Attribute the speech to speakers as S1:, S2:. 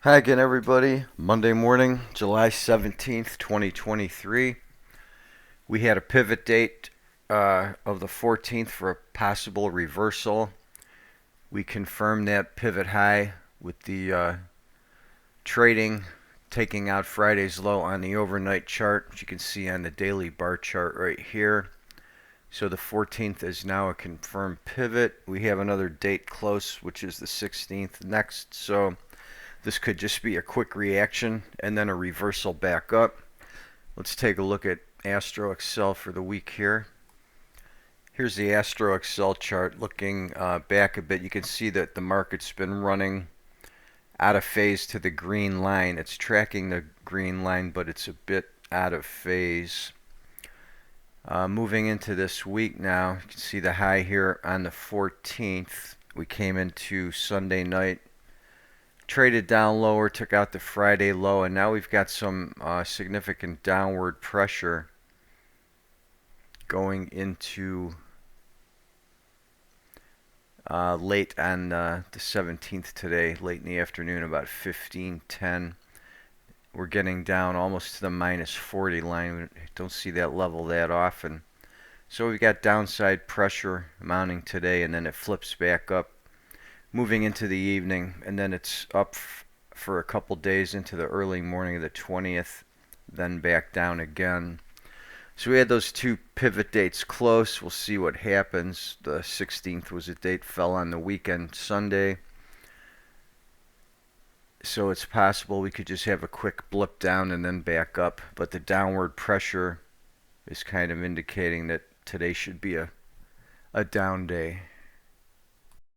S1: Hi again, everybody. Monday morning, July 17th, 2023. We had a pivot date of the 14th for a possible reversal. We confirmed that pivot high with the trading taking out Friday's low on the overnight chart, which you can see on the daily bar chart right here. So the 14th is now a confirmed pivot. We have another date close, which is the 16th next. So this could just be a quick reaction and then a reversal back up. Let's take a look at Astro Excel for the week here. Here's the Astro Excel chart looking back a bit. You can see that the market's been running out of phase to the green line. It's tracking the green line, but it's a bit out of phase. Moving into this week now, you can see the high here on the 14th. We came into Sunday night, traded down lower, took out the Friday low, and now we've got some significant downward pressure going into late on the 17th today, late in the afternoon, about 15:10. We're getting down almost to the minus 40 line. We don't see that level that often. So we've got downside pressure mounting today, and then it flips back up moving into the evening, and then it's up for a couple days into the early morning of the 20th, then back down again. So we had those two pivot dates close. We'll see what happens. The 16th was a date fell on the weekend Sunday. So it's possible we could just have a quick blip down and then back up. But the downward pressure is kind of indicating that today should be a down day.